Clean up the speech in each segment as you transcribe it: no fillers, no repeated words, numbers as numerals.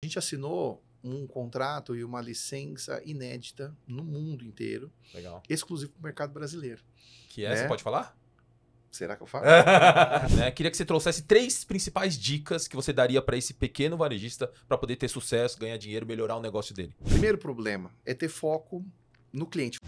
gente assinou um contrato e uma licença inédita no mundo inteiro, Legal. exclusivo para o mercado brasileiro. Que é, Né? você pode falar? Será que eu falo? Né? Queria que você trouxesse 3 principais dicas que você daria para esse pequeno varejista para poder ter sucesso, ganhar dinheiro, melhorar o negócio dele. Primeiro problema é ter foco no cliente.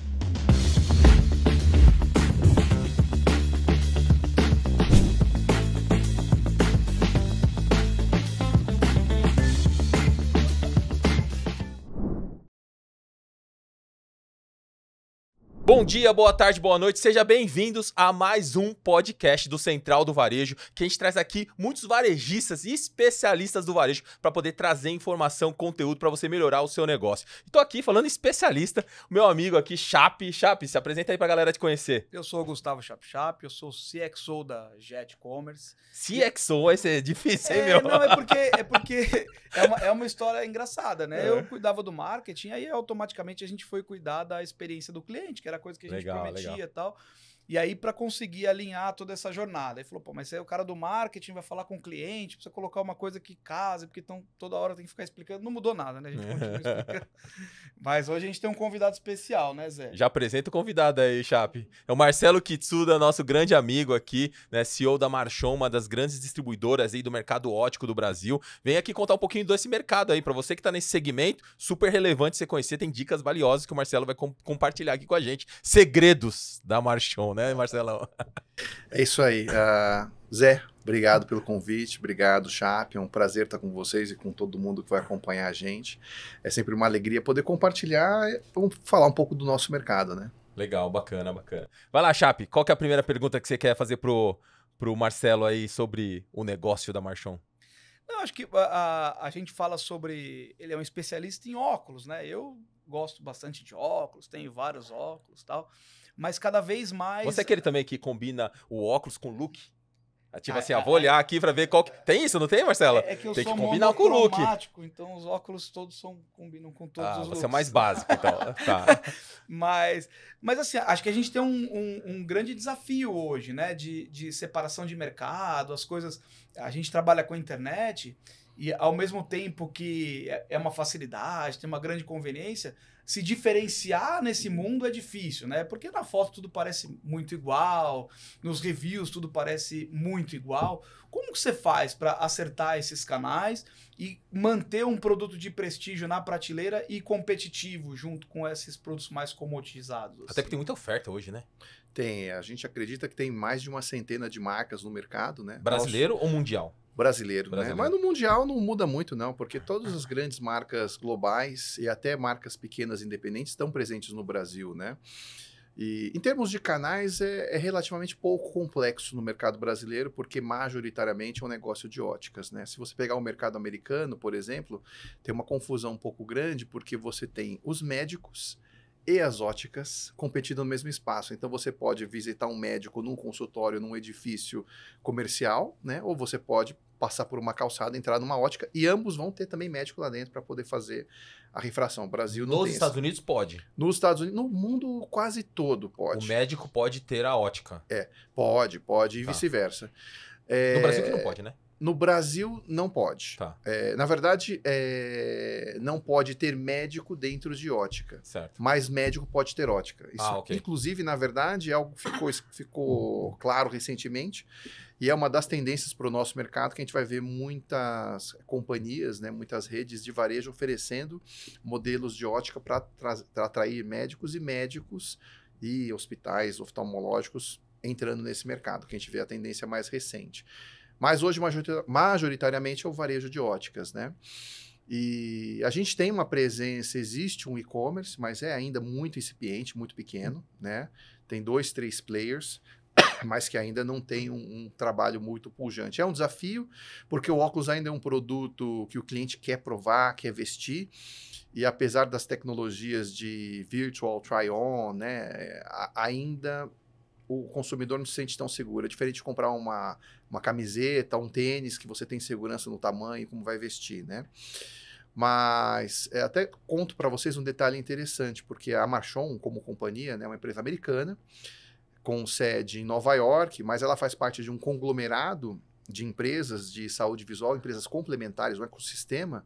Bom dia, boa tarde, boa noite, sejam bem-vindos a mais um podcast do Central do Varejo, que a gente traz aqui muitos varejistas e especialistas do varejo para poder trazer informação, conteúdo para você melhorar o seu negócio. E tô aqui falando especialista, o meu amigo aqui, Chape. Chape, se apresenta aí pra galera te conhecer. Eu sou o Gustavo Chape, eu sou CXO da Jet Commerce. CXO, esse é difícil, hein, meu? Não, é porque é uma história engraçada, né? Eu cuidava do marketing, aí automaticamente a gente foi cuidar da experiência do cliente, que era coisa que a gente prometia e tal. E aí, para conseguir alinhar toda essa jornada, aí falou, pô, mas você é o cara do marketing, vai falar com o cliente, precisa colocar uma coisa que case, porque toda hora tem que ficar explicando. Não mudou nada, né? A gente continua explicando. Mas hoje a gente tem um convidado especial, né, Zé? Já apresenta o convidado aí, Chape. É o Marcelo Kitsuda, nosso grande amigo aqui, né, CEO da Marchon, uma das grandes distribuidoras aí do mercado óptico do Brasil. Vem aqui contar um pouquinho desse mercado aí, para você que tá nesse segmento, super relevante você conhecer, tem dicas valiosas que o Marcelo vai compartilhar aqui com a gente. Segredos da Marchon, né, Marcelão? É isso aí. Zé, obrigado pelo convite, obrigado, Chape, é um prazer estar com vocês e com todo mundo que vai acompanhar a gente. É sempre uma alegria poder compartilhar, vamos falar um pouco do nosso mercado, né? Legal, bacana, bacana. Vai lá, Chape, qual que é a primeira pergunta que você quer fazer pro Marcelo aí sobre o negócio da Marchon? Não, acho que a gente fala sobre... Ele é um especialista em óculos, né? Eu gosto bastante de óculos, tenho vários óculos e tal, mas cada vez mais... Você é aquele também que combina o óculos com o look? Tipo assim, vou olhar aqui pra ver qual que... Tem isso, não tem, Marcelo? É que eu tem sou que combinar com o look. Então os óculos todos combinam com todos os looks. Você é mais básico, então. Tá. mas assim, acho que a gente tem um grande desafio hoje, né? De separação de mercado, as coisas... A gente trabalha com a internet e ao mesmo tempo que é uma facilidade, tem uma grande conveniência, se diferenciar nesse mundo é difícil, né? Porque na foto tudo parece muito igual, nos reviews tudo parece muito igual. Como que você faz para acertar esses canais e manter um produto de prestígio na prateleira e competitivo junto com esses produtos mais comoditizados? Até Assim? porque tem muita oferta hoje, né? Tem, a gente acredita que tem mais de uma centena de marcas no mercado, né? Brasileiro ou mundial? Brasileiro, né? Mas no mundial não muda muito, não, porque todas as grandes marcas globais e até marcas pequenas independentes estão presentes no Brasil, né? E em termos de canais, é relativamente pouco complexo no mercado brasileiro, porque majoritariamente é um negócio de óticas, né? Se você pegar o mercado americano, por exemplo, tem uma confusão um pouco grande, porque você tem os médicos e as óticas competindo no mesmo espaço. Então você pode visitar um médico num consultório, num edifício comercial, né? Ou você pode passar por uma calçada, entrar numa ótica, e ambos vão ter também médico lá dentro para poder fazer a refração. O Brasil não tem Nos Estados Unidos pode. Nos Estados Unidos, no mundo quase todo pode. O médico pode ter a ótica. Pode e vice-versa. No Brasil que não pode, né? No Brasil, não pode. Tá. Na verdade, não pode ter médico dentro de ótica. Certo. Mas médico pode ter ótica. Isso, ok. inclusive, na verdade, é algo que ficou claro recentemente. E é uma das tendências para o nosso mercado, que a gente vai ver muitas companhias, né, muitas redes de varejo oferecendo modelos de ótica para atrair médicos e hospitais oftalmológicos entrando nesse mercado, que a gente vê a tendência mais recente. Mas hoje, majoritariamente, é o varejo de óticas, né? E a gente tem uma presença, existe um e-commerce, mas é ainda muito incipiente, muito pequeno, né? Tem 2, 3 players, mas que ainda não tem um trabalho muito pujante. É um desafio, porque o óculos ainda é um produto que o cliente quer provar, quer vestir, e apesar das tecnologias de virtual try-on, né, ainda o consumidor não se sente tão seguro. É diferente de comprar uma camiseta, um tênis, que você tem segurança no tamanho, como vai vestir, né? Mas até conto para vocês um detalhe interessante, porque a Marchon, como companhia, né, é uma empresa americana, com sede em Nova York, mas ela faz parte de um conglomerado de empresas de saúde visual, empresas complementares, um ecossistema,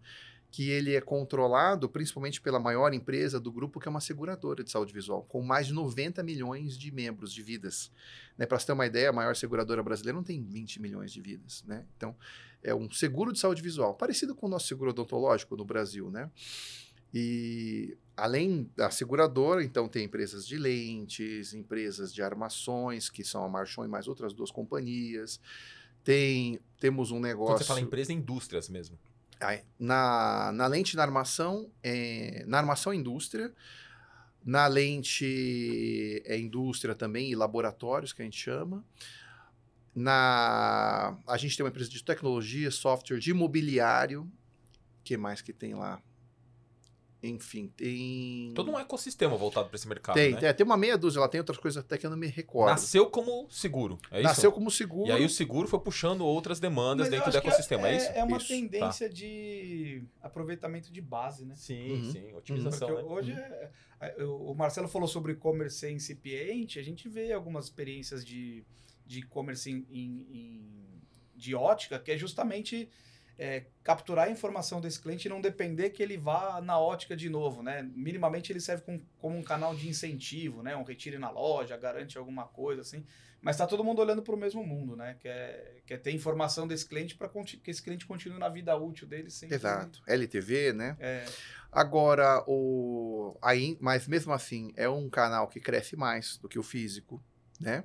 que ele é controlado principalmente pela maior empresa do grupo, que é uma seguradora de saúde visual, com mais de 90 milhões de membros, de vidas. Né? Para você ter uma ideia, a maior seguradora brasileira não tem 20 milhões de vidas. Né? Então, é um seguro de saúde visual, parecido com o nosso seguro odontológico no Brasil. Né? E além da seguradora, então tem empresas de lentes, empresas de armações, que são a Marchon e mais outras 2 companhias. Temos um negócio... Quando você fala empresa, é indústrias mesmo. Na lente, na armação indústria, na lente é indústria também e laboratórios, que a gente chama. A gente tem uma empresa de tecnologia, software, de imobiliário. O que mais que tem lá? Enfim, tem... Todo um ecossistema voltado para esse mercado, tem, né? tem uma meia dúzia, ela tem outras coisas até que eu não me recordo. Nasceu como seguro, é isso? Nasceu como seguro. E aí o seguro foi puxando outras demandas Mas dentro eu do acho que ecossistema, é isso? É uma Isso, tendência de aproveitamento de base, né? Sim, sim, otimização, Porque né? hoje o Marcelo falou sobre e-commerce incipiente, a gente vê algumas experiências de e-commerce de ótica, que é justamente capturar a informação desse cliente e não depender que ele vá na ótica de novo, né? Minimamente ele serve como um canal de incentivo, né? Um retire na loja, garante alguma coisa assim, mas está todo mundo olhando para o mesmo mundo, né? Quer ter informação desse cliente para que esse cliente continue na vida útil dele sempre. Exato. LTV, né? Agora, mas mesmo assim, é um canal que cresce mais do que o físico, né?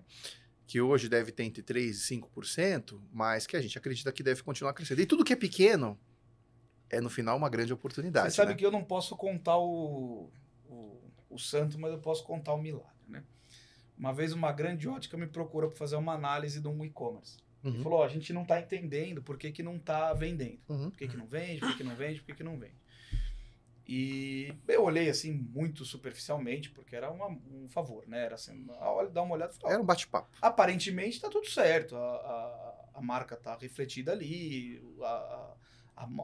Que hoje deve ter entre 3% e 5%, mas que a gente acredita que deve continuar crescendo. E tudo que é pequeno é, no final, uma grande oportunidade. Você sabe né? que eu não posso contar o santo, mas eu posso contar o milagre, né? Uma vez uma grande ótica me procurou para fazer uma análise de um e-commerce. Ele falou, a gente não está entendendo por que não está vendendo. Por que não vende, por que não vende, por que não vende. E eu olhei assim muito superficialmente, porque era um favor, né? Era assim, dar uma olhada. Era um bate-papo. Aparentemente está tudo certo, a marca está refletida ali,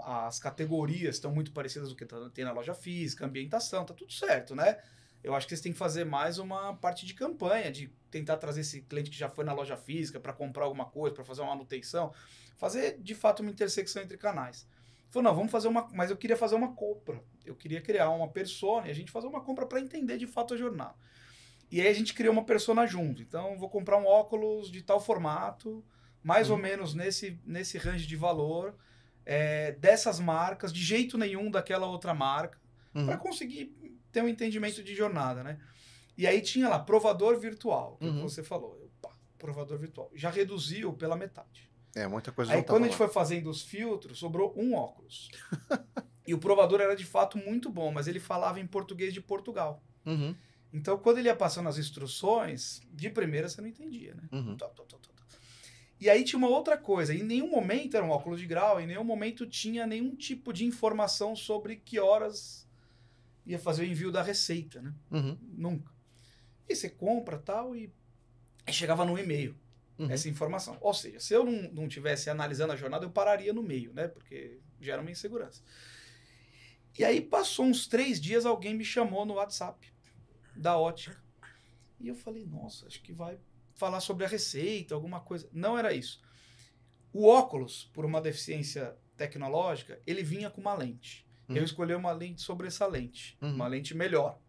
as categorias estão muito parecidas do que tem na loja física, a ambientação, está tudo certo, né? Eu acho que vocês têm que fazer mais uma parte de campanha, de tentar trazer esse cliente que já foi na loja física para comprar alguma coisa, para fazer uma manutenção, fazer de fato uma intersecção entre canais. Falou, não, vamos fazer mas eu queria fazer uma compra. Eu queria criar uma persona e a gente fazer uma compra para entender de fato a jornada. E aí a gente criou uma persona junto. Então, vou comprar um óculos de tal formato, mais ou menos nesse range de valor, dessas marcas, de jeito nenhum daquela outra marca, para conseguir ter um entendimento de jornada, né? E aí tinha lá, provador virtual, que você falou. Provador virtual. Já reduziu pela metade. Muita coisa. Aí quando a gente foi fazendo os filtros, sobrou um óculos. E o provador era de fato muito bom, mas ele falava em português de Portugal. Então, quando ele ia passando as instruções, de primeira você não entendia, né? E aí tinha uma outra coisa. Em nenhum momento era um óculos de grau, em nenhum momento tinha nenhum tipo de informação sobre que horas ia fazer o envio da receita, né? Nunca. E você compra tal e chegava no e-mail. Essa informação. Ou seja, se eu não tivesse analisando a jornada, eu pararia no meio, né? Porque gera uma insegurança. E aí passou uns 3 dias, alguém me chamou no WhatsApp da ótica. E eu falei, nossa, acho que vai falar sobre a receita, alguma coisa. Não era isso. O óculos, por uma deficiência tecnológica, ele vinha com uma lente. Eu escolhi uma lente sobressalente, uma lente melhor.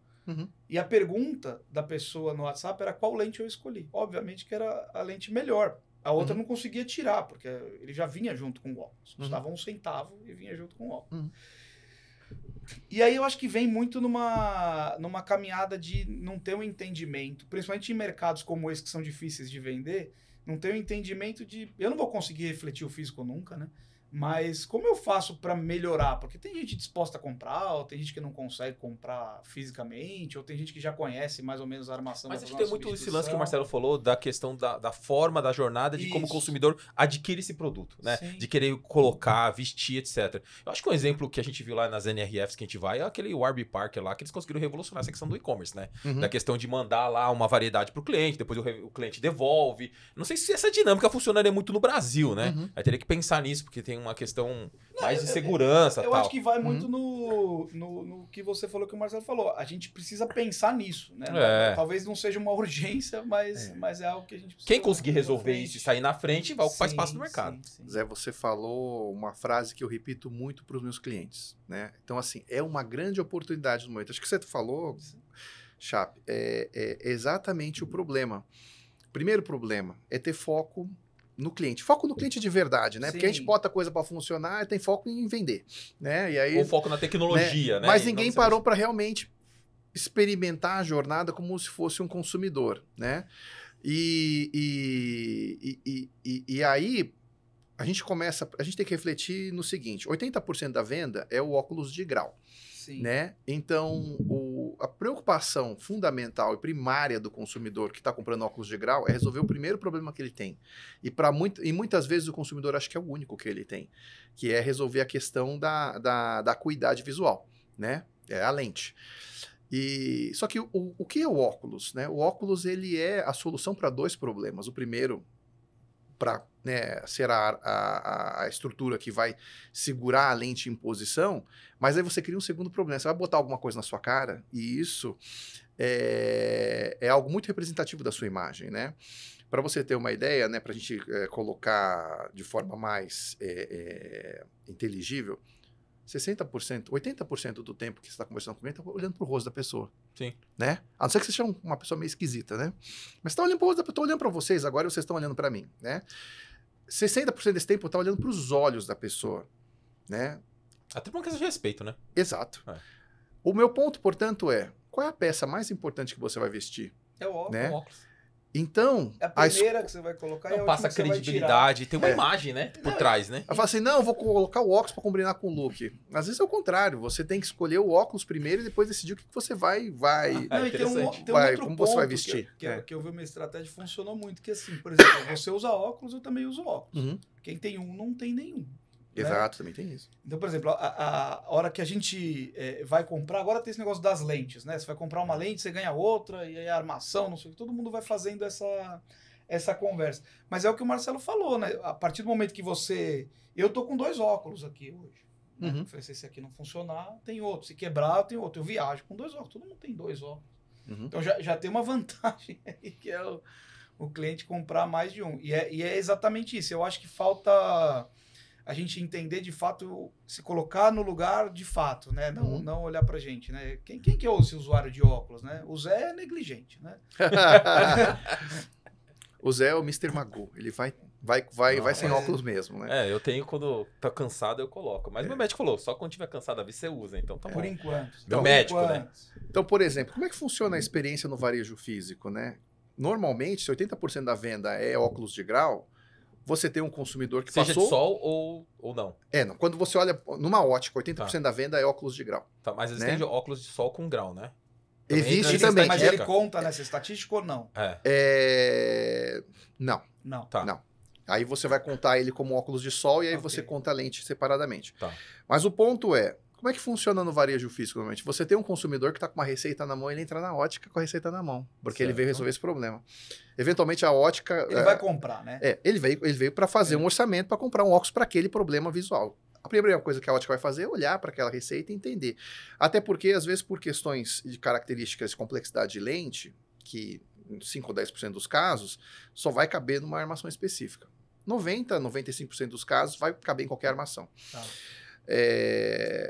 E a pergunta da pessoa no WhatsApp era qual lente eu escolhi. Obviamente que era a lente melhor. A outra eu não conseguia tirar, porque ele já vinha junto com o óculos. Custava 1 centavo e vinha junto com o óculos. E aí eu acho que vem muito numa caminhada de não ter um entendimento, principalmente em mercados como esse que são difíceis de vender, não ter um entendimento de... Eu não vou conseguir refletir o físico nunca, né? Mas como eu faço para melhorar? Porque tem gente disposta a comprar, ou tem gente que não consegue comprar fisicamente, ou tem gente que já conhece mais ou menos a armação. Mas acho que tem muito esse lance que o Marcelo falou da questão da forma da jornada, de como o consumidor adquire esse produto, né? Sim. De querer colocar, vestir, etc. Eu acho que um exemplo que a gente viu lá nas NRFs que a gente vai é aquele Warby Parker lá, que eles conseguiram revolucionar essa questão do e-commerce, né? Da questão de mandar lá uma variedade pro cliente, depois o cliente devolve. Não sei se essa dinâmica funcionaria muito no Brasil, né? Aí teria que pensar nisso, porque tem tem uma questão mais de segurança. Eu tal. acho que vai muito no que você falou, que o Marcelo falou. A gente precisa pensar nisso, né? Talvez não seja uma urgência, mas é algo que a gente precisa... Quem conseguir resolver isso e sair na frente vai ocupar espaço no mercado. Sim. Zé, você falou uma frase que eu repito muito para os meus clientes, né? Então, assim, é uma grande oportunidade no momento. Acho que você falou, Chape, é exatamente o problema. Primeiro problema é ter foco no cliente. Foco no cliente de verdade, né? Sim. Porque a gente bota coisa para funcionar e tem foco em vender, né? E aí, Ou foco na tecnologia, né? Mas ninguém parou para realmente experimentar a jornada como se fosse um consumidor, né? E aí a gente tem que refletir no seguinte: 80% da venda é o óculos de grau. Sim. Né? Então, a preocupação fundamental e primária do consumidor que está comprando óculos de grau é resolver o primeiro problema que ele tem. E muitas vezes o consumidor acha que é o único que ele tem, que é resolver a questão da acuidade visual, né? É a lente. Só que o que é o óculos? Né? O óculos ele é a solução para dois problemas. O primeiro, para ser a estrutura que vai segurar a lente em posição, mas aí você cria um segundo problema. Você vai botar alguma coisa na sua cara e isso é algo muito representativo da sua imagem, né? Para você ter uma ideia, né, para a gente colocar de forma mais inteligível, 60%, 80% do tempo que você está conversando com alguém, está olhando para o rosto da pessoa. Sim. Né? A não ser que você seja uma pessoa meio esquisita, né? Mas você está olhando para o rosto da pessoa, estou olhando para vocês agora e vocês estão olhando para mim, né? 60% desse tempo está olhando para os olhos da pessoa, né? Até por uma questão de respeito, né? Exato. O meu ponto, portanto, qual é a peça mais importante que você vai vestir? É o óculos. Né? O óculos. Então... É a primeira que você vai colocar e a passa última que você vai credibilidade, tem uma imagem, né? Por trás, né? Eu falo assim, não, eu vou colocar o óculos para combinar com o look. Às vezes é o contrário, você tem que escolher o óculos primeiro e depois decidir o que você vai Não, e tem um outro como ponto você vai vestir. Que eu vi uma estratégia funcionou muito, que assim, por exemplo, você usa óculos, eu também uso óculos. Uhum. Quem tem um, não tem nenhum. Exato, né? também tem isso. Então, por exemplo, a hora que a gente vai comprar, agora tem esse negócio das lentes, né? Você vai comprar uma lente, você ganha outra, e aí a armação, não sei o que, todo mundo vai fazendo essa conversa. Mas é o que o Marcelo falou, né? A partir do momento que você... Eu tô com 2 óculos aqui hoje. Né? Uhum. Eu falei, se esse aqui não funcionar, tem outro. Se quebrar, tem outro. Eu viajo com 2 óculos. Todo mundo tem 2 óculos. Uhum. Então já tem uma vantagem aí, que é o cliente comprar mais de um. E é exatamente isso. Eu acho que falta a gente entender de fato, se colocar no lugar de fato, né? Não olhar pra gente, né? Quem que é esse usuário de óculos, né? O Zé é negligente, né? O Zé é o Mr. Magoo. Ele vai sem óculos mesmo, né? Eu tenho quando tá cansado, eu coloco. Mas meu médico falou, só quando tiver cansado a vez você usa, então tá bom. Por enquanto. Meu médico, né? Então, por exemplo, como é que funciona a experiência no varejo físico, né? Normalmente, se 80% da venda é óculos de grau, você tem um consumidor que seja passou... de sol ou não. Não. Quando você olha numa ótica, 80% da venda é óculos de grau. Tá, mas eles né? têm óculos de sol com grau, né? Existe também. Mas ele conta nessa estatística ou não? Não. Não. Tá. Não. Aí você vai contar ele como óculos de sol e aí você conta a lente separadamente. Tá. Mas o ponto como é que funciona no varejo físico normalmente? Você tem um consumidor que está com uma receita na mão e ele entra na ótica com a receita na mão, porque ele veio resolver esse problema. Eventualmente a ótica... Ele vai comprar, né? Ele veio para fazer um orçamento para comprar um óculos para aquele problema visual. A primeira coisa que a ótica vai fazer é olhar para aquela receita e entender. Até porque, às vezes, por questões de características de complexidade de lente, que em 5 ou 10% dos casos, só vai caber numa armação específica. 95% dos casos vai caber em qualquer armação. Tá.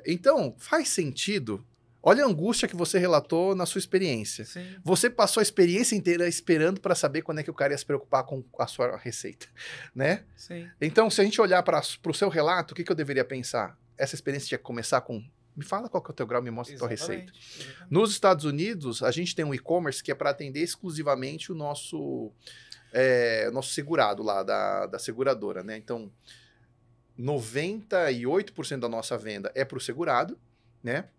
Então, faz sentido. Olha a angústia que você relatou na sua experiência. Sim. Você passou a experiência inteira esperando para saber quando é que o cara ia se preocupar com a sua receita, né? Sim. Então, se a gente olhar para o seu relato, o que eu deveria pensar? Essa experiência tinha que começar com... Me fala qual que é o teu grau, me mostra a tua receita. Exatamente. Nos Estados Unidos, a gente tem um e-commerce que é para atender exclusivamente o nosso segurado lá, da seguradora, né? Então, 98% da nossa venda é para o segurado, né?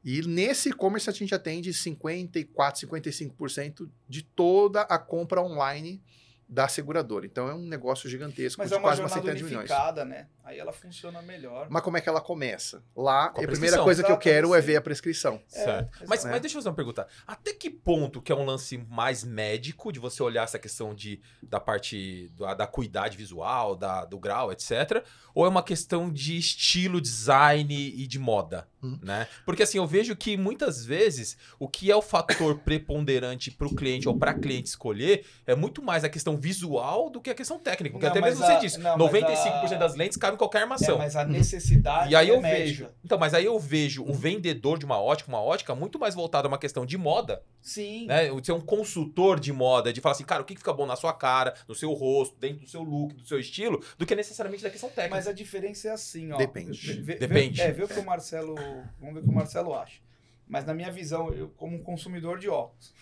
E nesse e-commerce a gente atende 54%, 55% de toda a compra online da seguradora. Então é um negócio gigantesco Mas de é uma quase jornada 170 milhões. unificada, né? Aí ela funciona melhor. Mas como é que ela começa? Lá, Com a a primeira prescrição. coisa que eu Exato, quero é sim. ver a prescrição. Certo. exato. Mas deixa eu fazer uma pergunta. Até que ponto que é um lance mais médico, de você olhar essa questão da parte da acuidade visual, do grau, etc. Ou é uma questão de estilo, design e de moda? Né? Porque assim, eu vejo que muitas vezes o que é o fator preponderante para o cliente ou para cliente escolher é muito mais a questão visual do que a questão técnica. Porque Não, até mas mesmo você a- disse, não, mas 95% das lentes cabem em qualquer armação. Mas a necessidade E aí é eu médica. vejo. Então, mas aí eu vejo o vendedor de uma ótica muito mais voltado a uma questão de moda, Sim. né? Ser um consultor de moda, de falar assim, cara, o que fica bom na sua cara, no seu rosto, dentro do seu look, do seu estilo, do que necessariamente da questão técnica. Mas a diferença é assim, ó. Depende. Depende. Vê o que o Marcelo. Vamos ver o que o Marcelo acha. Mas na minha visão, eu como um consumidor de óculos,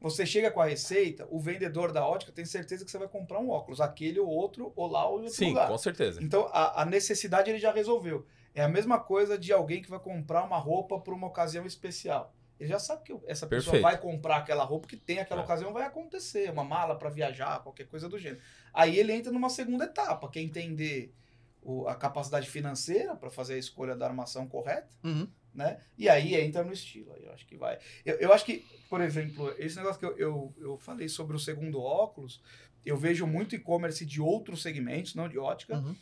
você chega com a receita, o vendedor da ótica tem certeza que você vai comprar um óculos, aquele ou outro, ou lá ou em outro Sim, lugar. com certeza. Então a necessidade ele já resolveu. É a mesma coisa de alguém que vai comprar uma roupa para uma ocasião especial. Ele já sabe que essa pessoa Perfeito. vai comprar aquela roupa que tem aquela ocasião, vai acontecer, uma mala para viajar, qualquer coisa do gênero. Aí ele entra numa segunda etapa, que é entender a capacidade financeira para fazer a escolha da armação correta, Uhum. né? E aí entra no estilo. Aí eu acho que vai. Eu acho que, por exemplo, esse negócio que eu falei sobre o segundo óculos, eu vejo muito e-commerce de outros segmentos, não de ótica, Uhum.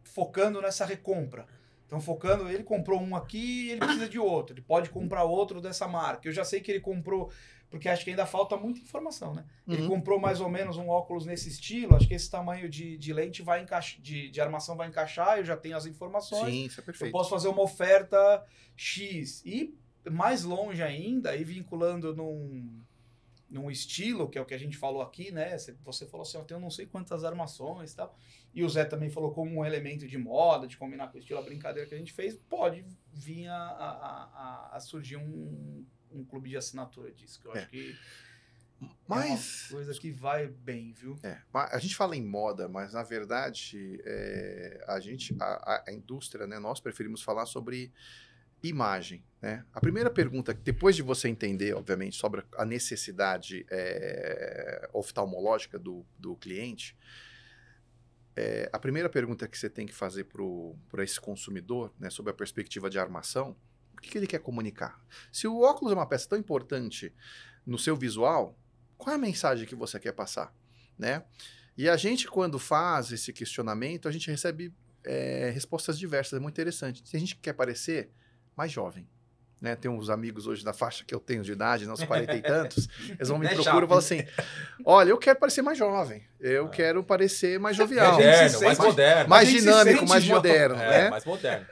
focando nessa recompra. Então, focando, ele comprou um aqui, ele precisa de outro. Ele pode comprar outro dessa marca. Eu já sei que ele comprou, porque acho que ainda falta muita informação, né? Ele comprou mais ou menos um óculos nesse estilo, acho que esse tamanho de lente vai encaixar, de armação vai encaixar, eu já tenho as informações. Sim, isso é Eu perfeito. posso fazer uma oferta X. E mais longe ainda, e vinculando num estilo, que é o que a gente falou aqui, né? Você falou assim, eu tenho não sei quantas armações e tal. E o Zé também falou como um elemento de moda, de combinar com o estilo, a brincadeira que a gente fez, pode vir a surgir um clube de assinatura disso, que eu acho que Mas é uma coisa que vai bem, viu? a gente fala em moda, mas na verdade a indústria, né, nós preferimos falar sobre imagem, né? A primeira pergunta, depois de você entender, obviamente, sobre a necessidade oftalmológica do cliente, a primeira pergunta que você tem que fazer para esse consumidor, né, sobre a perspectiva de armação, o que ele quer comunicar? Se o óculos é uma peça tão importante no seu visual, qual é a mensagem que você quer passar, né? E a gente, quando faz esse questionamento, a gente recebe respostas diversas, é muito interessante. Se a gente quer parecer mais jovem, né? Tem uns amigos hoje da faixa que eu tenho de idade, uns 40 e tantos, eles vão me procurar e falam assim, olha, eu quero parecer mais jovem, eu quero parecer mais jovial. Moderno, mais moderno. Mais A gente se dinâmico, sente mais jovem. moderno, né? Mais moderno.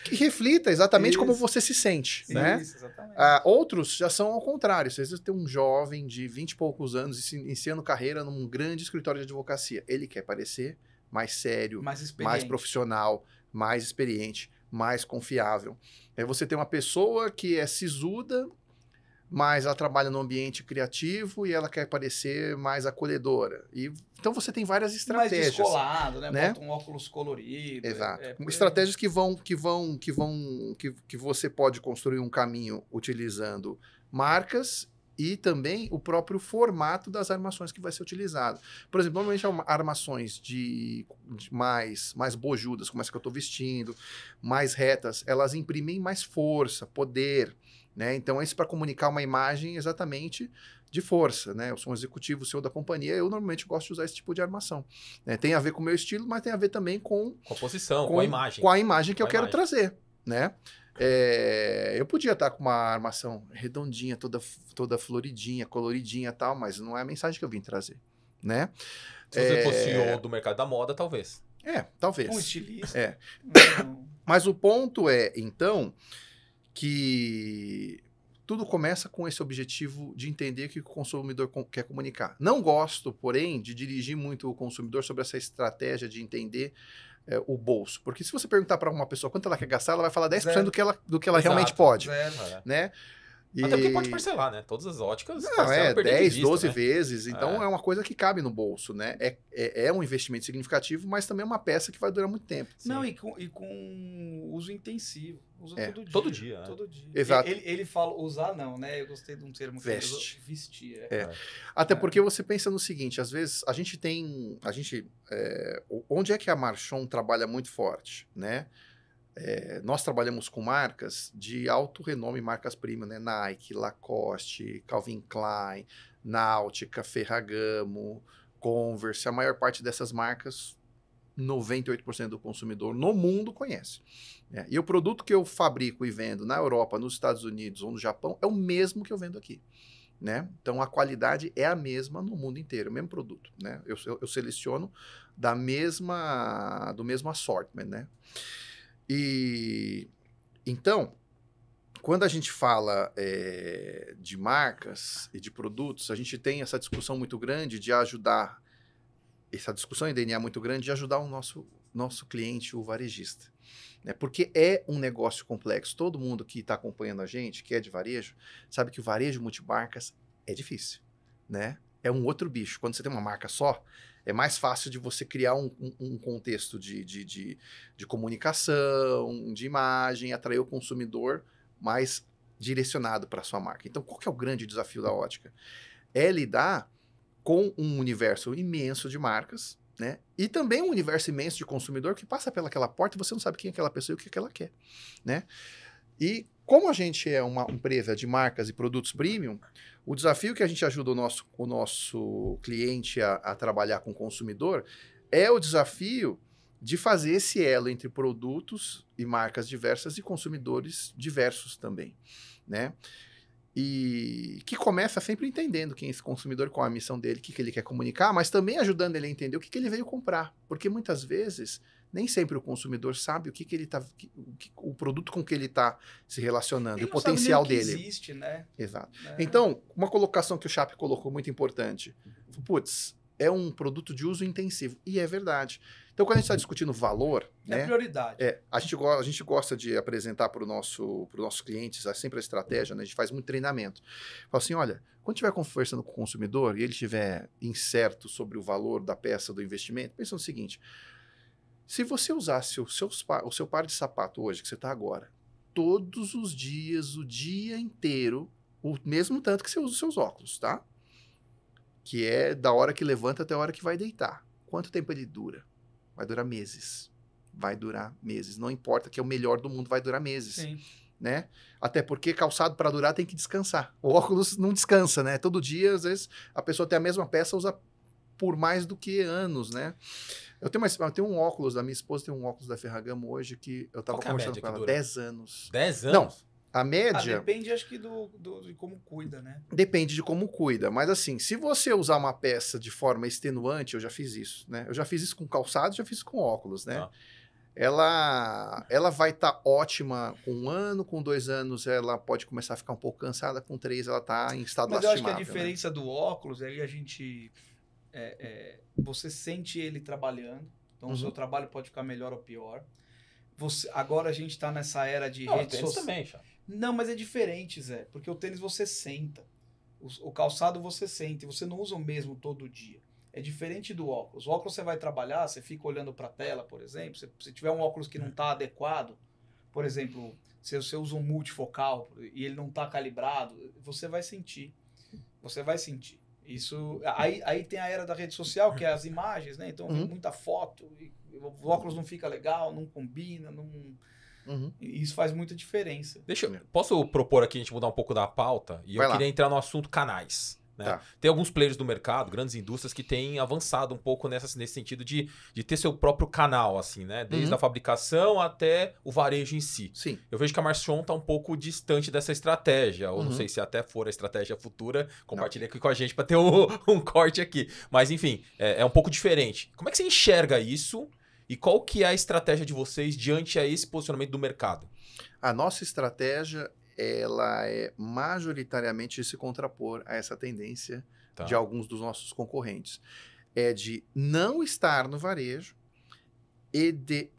Que reflita exatamente Isso. como você se sente, né? Isso, exatamente. Outros já são ao contrário. Às vezes tem um jovem de 20 e poucos anos iniciando carreira num grande escritório de advocacia. Ele quer parecer mais sério, Mais experiente. mais profissional, mais experiente, mais confiável. Aí você tem uma pessoa que é sisuda, mas ela trabalha no ambiente criativo e ela quer parecer mais acolhedora. Então você tem várias Mais estratégias. descolado, né? né? Bota um óculos colorido. Exato. por aí. Estratégias que você pode construir um caminho utilizando marcas e também o próprio formato das armações que vai ser utilizado. Por exemplo, normalmente armações de mais bojudas, como essa que eu estou vestindo, mais retas, elas imprimem mais força, poder, né? Então, isso para comunicar uma imagem exatamente de força, né? Eu sou um executivo, CEO da companhia, eu normalmente gosto de usar esse tipo de armação, né? Tem a ver com o meu estilo, mas tem a ver também com a posição, com a imagem. Com a imagem que eu Com a quero imagem. trazer, né? Eu podia estar com uma armação redondinha, toda floridinha, coloridinha e tal, mas não é a mensagem que eu vim trazer, né? Se você fosse CEO do mercado da moda, talvez. Talvez. Um estilista. Não. Mas o ponto é, então, que tudo começa com esse objetivo de entender o que o consumidor quer comunicar. Não gosto, porém, de dirigir muito o consumidor sobre essa estratégia de entender o bolso. Porque se você perguntar para uma pessoa quanto ela quer gastar, ela vai falar 10% do que ela Exato. realmente pode. Zero. Né? Até porque pode parcelar, né? Todas as óticas Não, parcelam perdendo de 10, vista, 12 né? vezes. Então é uma coisa que cabe no bolso, né? É um investimento significativo, mas também é uma peça que vai durar muito tempo. Não, e com uso intensivo. Usa todo dia. Todo dia, né? Todo dia. Exato. Ele fala usar, não, né? Eu gostei de um termo que ele usou, Veste. vestir. Até porque você pensa no seguinte, às vezes a gente tem... onde é que a Marchon trabalha muito forte, né? Nós trabalhamos com marcas de alto renome, marcas premium, né? Nike, Lacoste, Calvin Klein, Náutica, Ferragamo, Converse. A maior parte dessas marcas, 98% do consumidor no mundo conhece. E o produto que eu fabrico e vendo na Europa, nos Estados Unidos ou no Japão é o mesmo que eu vendo aqui. Né? Então a qualidade é a mesma no mundo inteiro, o mesmo produto. Né? Eu seleciono do mesmo assortment. Né? E então, quando a gente fala de marcas e de produtos, a gente tem essa discussão muito grande de ajudar, essa discussão em DNA muito grande de ajudar o nosso cliente, o varejista. Né? Porque é um negócio complexo. Todo mundo que está acompanhando a gente, que é de varejo, sabe que o varejo multimarcas é difícil. Né? É um outro bicho. Quando você tem uma marca só, é mais fácil de você criar um contexto de comunicação, de imagem, atrair o consumidor mais direcionado para a sua marca. Então, qual que é o grande desafio da ótica? É lidar com um universo imenso de marcas, né? E também um universo imenso de consumidor que passa pelaquela porta e você não sabe quem é aquela pessoa e o que ela quer. Né? E como a gente é uma empresa de marcas e produtos premium, o desafio que a gente ajuda o nosso cliente a trabalhar com o consumidor é o desafio de fazer esse elo entre produtos e marcas diversas e consumidores diversos também, né? E que começa sempre entendendo quem é esse consumidor, qual a missão dele, o que ele quer comunicar, mas também ajudando ele a entender o que ele veio comprar. Porque muitas vezes, nem sempre o consumidor sabe o produto com que ele está se relacionando, e o potencial dele. Existe, né? Exato. Então, uma colocação que o Chape colocou muito importante. Putz, é um produto de uso intensivo. E é verdade. Então, quando a gente está discutindo valor... É prioridade. A gente gosta de apresentar para os nossos clientes sempre a estratégia, né? A gente faz muito treinamento. Fala assim, olha, quando estiver conversando com o consumidor e ele estiver incerto sobre o valor da peça do investimento, pensa no seguinte, se você usasse o seu par de sapato hoje, que você está agora, todos os dias, o dia inteiro, o mesmo tanto que você usa os seus óculos, tá? Que é da hora que levanta até a hora que vai deitar. Quanto tempo ele dura? Vai durar meses. Vai durar meses. Não importa que é o melhor do mundo, vai durar meses. Sim. Né? Até porque calçado para durar tem que descansar. O óculos não descansa, né? Todo dia, às vezes, a pessoa tem a mesma peça, usa por mais do que anos, né? Eu tenho um óculos da minha esposa, tem um óculos da Ferragamo hoje que eu tava conversando com ela. 10 anos. 10 anos? Não. A média... depende, acho que, de como cuida, né? Depende de como cuida. Mas assim, se você usar uma peça de forma extenuante, eu já fiz isso, né? Eu já fiz isso com calçado, já fiz isso com óculos, né? Tá. Ela vai estar ótima com 1 ano, com 2 anos ela pode começar a ficar um pouco cansada, com 3 ela está em estado lastimável. Mas eu acho que a diferença, né, do óculos, aí a gente... você sente ele trabalhando, então o seu trabalho pode ficar melhor ou pior. Agora a gente está nessa era de redes sociais. também, Chá. Não, mas é diferente, Zé, porque o tênis você senta, o calçado você sente, você não usa o mesmo todo dia. É diferente do óculos. O óculos você vai trabalhar, você fica olhando para a tela, por exemplo. Se tiver um óculos que não está adequado, por exemplo, se você usa um multifocal e ele não está calibrado, você vai sentir. Você vai sentir. Isso, aí tem a era da rede social, que é as imagens, né? Então, muita foto, e o óculos não fica legal, não combina, não... E isso faz muita diferença. Posso propor aqui a gente mudar um pouco da pauta? E eu queria entrar no assunto canais. Né? Tá. Tem alguns players do mercado, grandes indústrias, que têm avançado um pouco nesse sentido de ter seu próprio canal, assim, né? Desde a fabricação até o varejo em si. Sim. Eu vejo que a Marchon está um pouco distante dessa estratégia, ou não sei se até for a estratégia futura, compartilha aqui com a gente para ter um corte aqui. Mas, enfim, é um pouco diferente. Como é que você enxerga isso e qual que é a estratégia de vocês diante a esse posicionamento do mercado? A nossa estratégia... ela é majoritariamente de se contrapor a essa tendência de alguns dos nossos concorrentes. É de não estar no varejo e de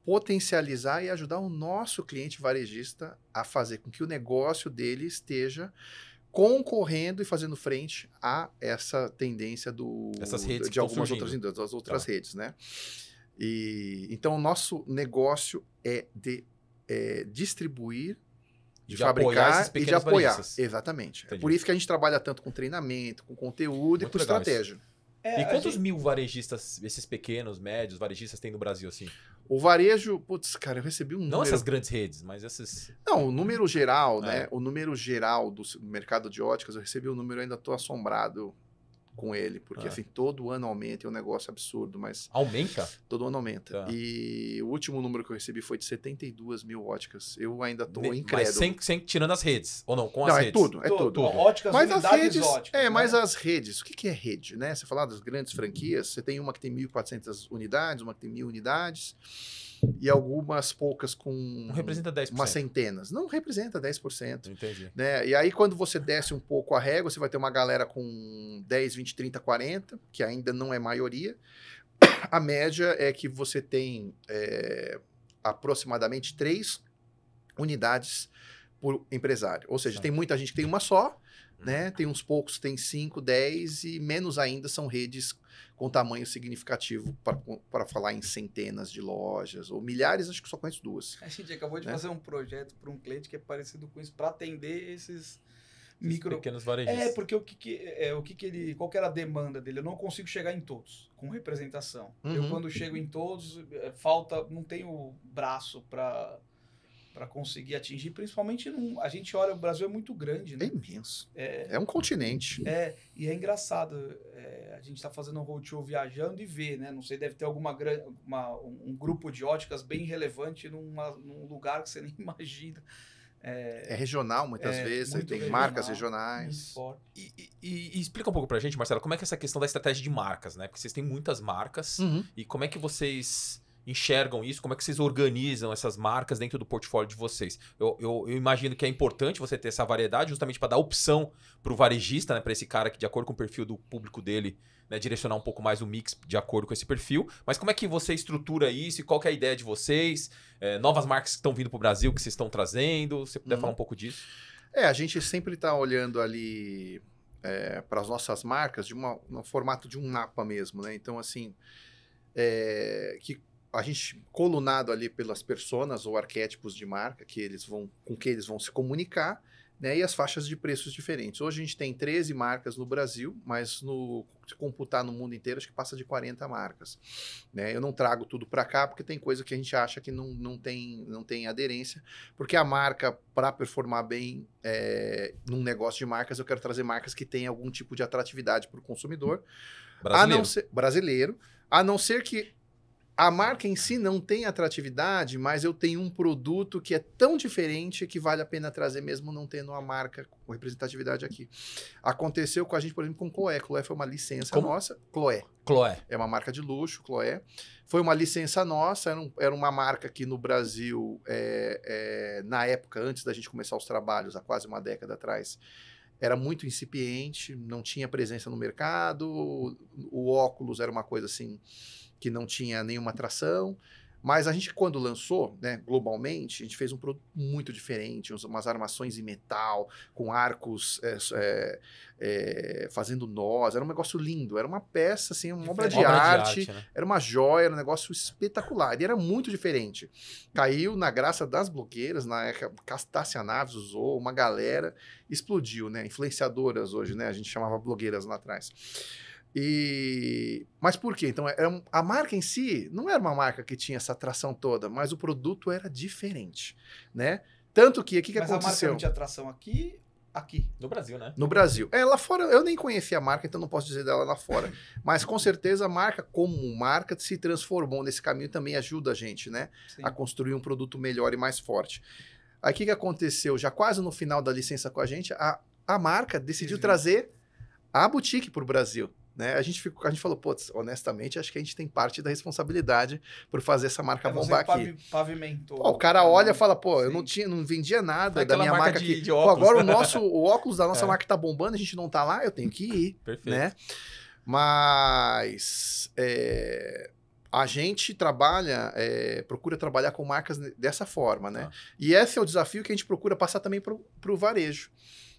potencializar e ajudar o nosso cliente varejista a fazer com que o negócio dele esteja concorrendo e fazendo frente a essa tendência Essas redes de algumas outras indústrias, das outras redes, né? E então o nosso negócio é de distribuir, de fabricar e de apoiar. Varejistas. Exatamente. Entendi. É por isso que a gente trabalha tanto com treinamento, com conteúdo e com estratégia. E quantos mil varejistas, esses pequenos, médios, varejistas tem no Brasil, assim? O varejo, putz, cara, eu recebi um número... Não essas grandes redes, mas esses... Não, o número geral, né? O número geral do mercado de óticas, eu recebi um número, eu ainda estou assombrado com ele, porque assim, todo ano aumenta, é um negócio absurdo, mas... Aumenta? Todo ano aumenta. E o último número que eu recebi foi de 72 mil óticas. Eu ainda estou incrédulo. Mas sem tirando as redes, ou não? Com as redes? É tudo. Óticas, mas unidades as redes, óticas. Né? mas as redes, o que é rede, né? Você falar das grandes franquias, você tem uma que tem 1.400 unidades, uma que tem 1.000 unidades, e algumas poucas com... Não representa 10%. Umas centenas. Não representa 10%. Entendi. Né? E aí, quando você desce um pouco a régua, você vai ter uma galera com 10, 20, 30, 40, que ainda não é maioria. A média é que você tem aproximadamente 3 unidades por empresário. Ou seja, tem muita gente que tem uma só, né? Tem uns poucos que tem 5, 10 e menos ainda são redes com tamanho significativo para falar em centenas de lojas ou milhares, acho que só conheço 2. A gente acabou de fazer um projeto para um cliente que é parecido com isso, para atender esses micro... pequenos varejistas. Porque qual que era a demanda dele? Eu não consigo chegar em todos com representação. Eu, quando chego em todos, não tenho braço para conseguir atingir, principalmente a gente olha, o Brasil é muito grande, né? É imenso. É um continente. E é engraçado, a gente está fazendo um roadshow viajando e vê, né? Não sei, deve ter um grupo de óticas bem relevante num lugar que você nem imagina. É regional, muitas vezes, tem regional, marcas regionais. Muito forte. E explica um pouco pra gente, Marcelo, como é que é essa questão da estratégia de marcas, né? Porque vocês têm muitas marcas, e como é que vocês enxergam isso? Como é que vocês organizam essas marcas dentro do portfólio de vocês? Eu imagino que é importante você ter essa variedade justamente para dar opção para o varejista, né, para esse cara que, de acordo com o perfil do público dele, né, direcionar um pouco mais o mix de acordo com esse perfil. Mas como é que você estrutura isso e qual que é a ideia de vocês? Novas marcas que estão vindo para o Brasil, que vocês estão trazendo? Se você puder falar um pouco disso. A gente sempre está olhando ali para as nossas marcas no formato de um mapa mesmo, né? Então, assim, que a gente colunado ali pelas personas ou arquétipos de marca com que eles vão se comunicar, né, e as faixas de preços diferentes. Hoje a gente tem 13 marcas no Brasil, mas se computar no mundo inteiro, acho que passa de 40 marcas. Né? Eu não trago tudo para cá, porque tem coisa que a gente acha que não tem aderência, porque a marca, para performar bem num negócio de marcas, eu quero trazer marcas que tenham algum tipo de atratividade para o consumidor. Brasileiro. A não ser que a marca em si não tem atratividade, mas eu tenho um produto que é tão diferente que vale a pena trazer mesmo não tendo uma marca com representatividade aqui. Aconteceu com a gente, por exemplo, com Chloé. Chloé foi uma licença nossa. Chloé. É uma marca de luxo, Chloé. Foi uma licença nossa, era uma marca que no Brasil, na época, antes da gente começar os trabalhos, há quase uma década atrás, era muito incipiente, não tinha presença no mercado, o óculos era uma coisa assim que não tinha nenhuma atração, mas a gente, quando lançou, né, globalmente, a gente fez um produto muito diferente, umas armações em metal, com arcos fazendo nós, era um negócio lindo, era uma peça, assim, uma obra de arte, né? Era uma joia, era um negócio espetacular, e era muito diferente. Caiu na graça das blogueiras, na época, Tássia Naves usou, uma galera, explodiu, né, influenciadoras hoje, né, a gente chamava blogueiras lá atrás. Mas por quê? Então, a marca em si não era uma marca que tinha essa atração toda, mas o produto era diferente, né? Tanto que, o que aconteceu? Mas a marca não tinha atração aqui? No Brasil, né? No Brasil. Lá fora, eu nem conhecia a marca, então não posso dizer dela lá fora. Mas, com certeza, a marca, como marca, se transformou nesse caminho, também ajuda a gente, né? Sim. A construir um produto melhor e mais forte. Aí, o que aconteceu? Já quase no final da licença com a gente, a marca decidiu trazer a boutique para o Brasil. Né? A gente falou, putz, honestamente, acho que a gente tem parte da responsabilidade por fazer essa marca bombar aqui. Pavimentou. O cara olha e fala, eu não vendia nada da minha marca aqui. De óculos. Agora o óculos da nossa marca tá bombando, a gente não tá lá, eu tenho que ir. Perfeito. Né? Mas A gente procura trabalhar com marcas dessa forma, né? Tá. E esse é o desafio que a gente procura passar também para o varejo,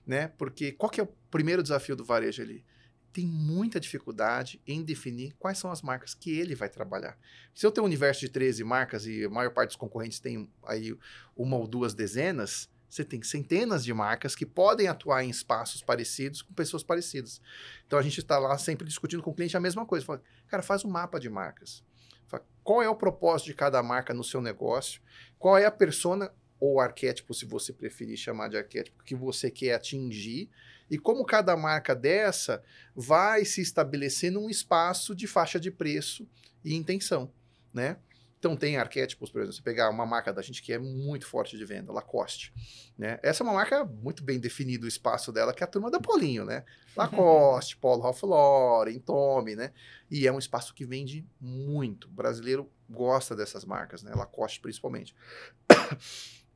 né? Porque qual que é o primeiro desafio do varejo ali? Tem muita dificuldade em definir quais são as marcas que ele vai trabalhar. Se eu tenho um universo de 13 marcas e a maior parte dos concorrentes tem aí uma ou duas dezenas, você tem centenas de marcas que podem atuar em espaços parecidos com pessoas parecidas. Então a gente está lá sempre discutindo com o cliente a mesma coisa. Fala, cara, faz um mapa de marcas. Fala, qual é o propósito de cada marca no seu negócio? Qual é a persona ou arquétipo, se você preferir chamar de arquétipo, que você quer atingir? E como cada marca dessa vai se estabelecer num espaço de faixa de preço e intenção, né? Então tem arquétipos, por exemplo, você pegar uma marca da gente que é muito forte de venda, Lacoste, né? Essa é uma marca muito bem definido o espaço dela, que é a turma da Paulinho, né? Lacoste, Polo Ralph Lauren, Tommy, né? E é um espaço que vende muito. O brasileiro gosta dessas marcas, né? Lacoste principalmente.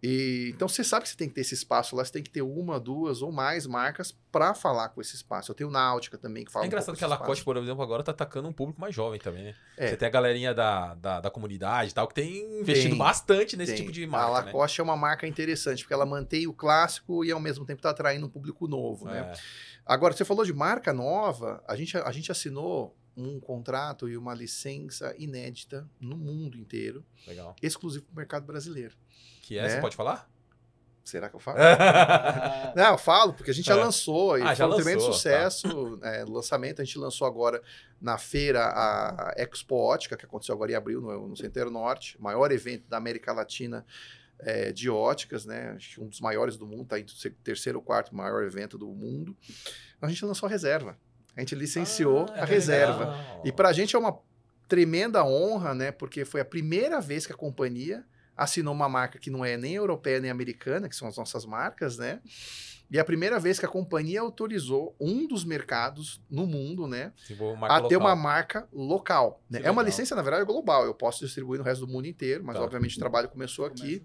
Então você sabe que você tem que ter esse espaço lá, você tem que ter uma, duas ou mais marcas para falar com esse espaço. Eu tenho Náutica também que fala É engraçado que a Lacoste, espaço. por exemplo, agora tá atacando um público mais jovem também, né? É. Você tem a galerinha da comunidade e tal, que tem investido bastante nesse tipo de marca, A Lacoste, né? É uma marca interessante, porque ela mantém o clássico e ao mesmo tempo está atraindo um público novo, né? Agora, você falou de marca nova, a gente assinou um contrato e uma licença inédita no mundo inteiro, Legal. exclusivo para o mercado brasileiro. Que é, né? você pode falar? Será que eu falo? Não, eu falo, porque a gente já lançou, e foi um tremendo sucesso. Tá. Lançamento, a gente lançou agora na feira a Expo Ótica, que aconteceu agora em abril, no Centro Norte, maior evento da América Latina de óticas, né? Acho que um dos maiores do mundo, tá em terceiro ou quarto maior evento do mundo. A gente lançou a reserva. A gente licenciou a reserva. Legal. E para a gente é uma tremenda honra, né? Porque foi a primeira vez que a companhia assinou uma marca que não é nem europeia nem americana, que são as nossas marcas, né? E é a primeira vez que a companhia autorizou um dos mercados no mundo, né? A ter uma marca local. Né? É uma licença, na verdade, global. Eu posso distribuir no resto do mundo inteiro, mas obviamente o trabalho começou aqui.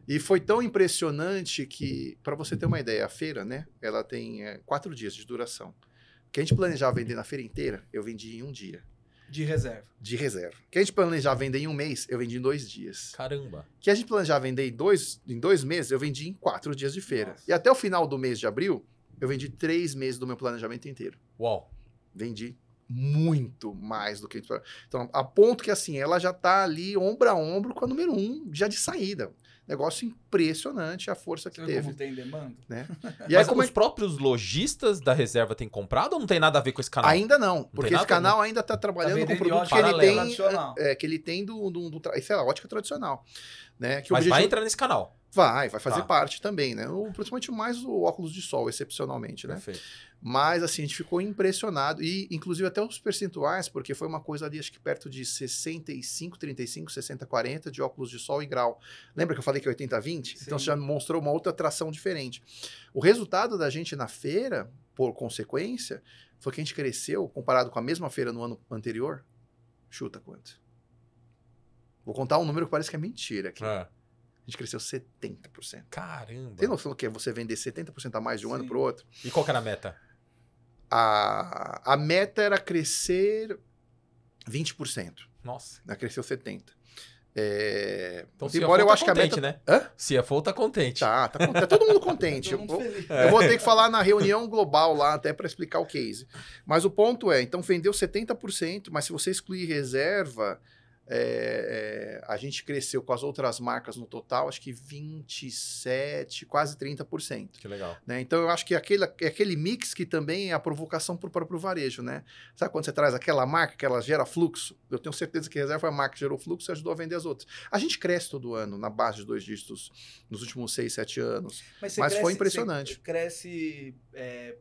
E foi tão impressionante que, para você ter uma ideia, a feira, né? Ela tem 4 dias de duração. O que a gente planejava vender na feira inteira, eu vendi em 1 dia. De reserva. De reserva. Que a gente planejava vender em 1 mês, eu vendi em 2 dias. Caramba. Que a gente planejava vender em 2 meses, eu vendi em 4 dias de feira. Nossa. E até o final do mês de abril, eu vendi 3 meses do meu planejamento inteiro. Uau. Vendi muito mais do que a gente... Então, a ponto que assim, ela já tá ali ombro a ombro com a número 1, já de saída. Negócio impressionante a força que teve. Como tem demanda. Né? E aí, os próprios lojistas da reserva têm comprado ou não tem nada a ver com esse canal? Ainda não, porque esse canal ainda está trabalhando com produto que ele tem sei lá, ótica tradicional. Né? Que mas vai entrar nesse canal. Vai fazer parte também, né? Principalmente mais o óculos de sol, excepcionalmente, né? Perfeito. Mas, assim, a gente ficou impressionado. E, inclusive, até os percentuais, porque foi uma coisa ali, acho que perto de 65, 35, 60, 40 de óculos de sol e grau. Lembra que eu falei que é 80, 20? Sim. Então, já mostrou uma outra tração diferente. O resultado da gente na feira, por consequência, foi que a gente cresceu, comparado com a mesma feira no ano anterior. Chuta quanto? Vou contar um número que parece que é mentira aqui. A gente cresceu 70%. Caramba! Tem noção do que é você vender 70% a mais de um ano para o outro? E qual que era a meta? A meta era crescer 20%. Nossa. Cresceu 70%. Então, embora eu acho que a meta... né? CFO tá contente. Tá todo mundo contente. Eu vou ter que falar na reunião global lá até para explicar o case. Mas o ponto é, então vendeu 70%, mas se você excluir reserva... a gente cresceu com as outras marcas no total, acho que 27%, quase 30%. Que legal. Né? Então, eu acho que aquele mix que também é a provocação para o próprio varejo. Né? Sabe quando você traz aquela marca que ela gera fluxo? Eu tenho certeza que a reserva foi a marca que gerou fluxo e ajudou a vender as outras. A gente cresce todo ano na base de 2 dígitos nos últimos 6, 7 anos. Mas foi impressionante. Você cresce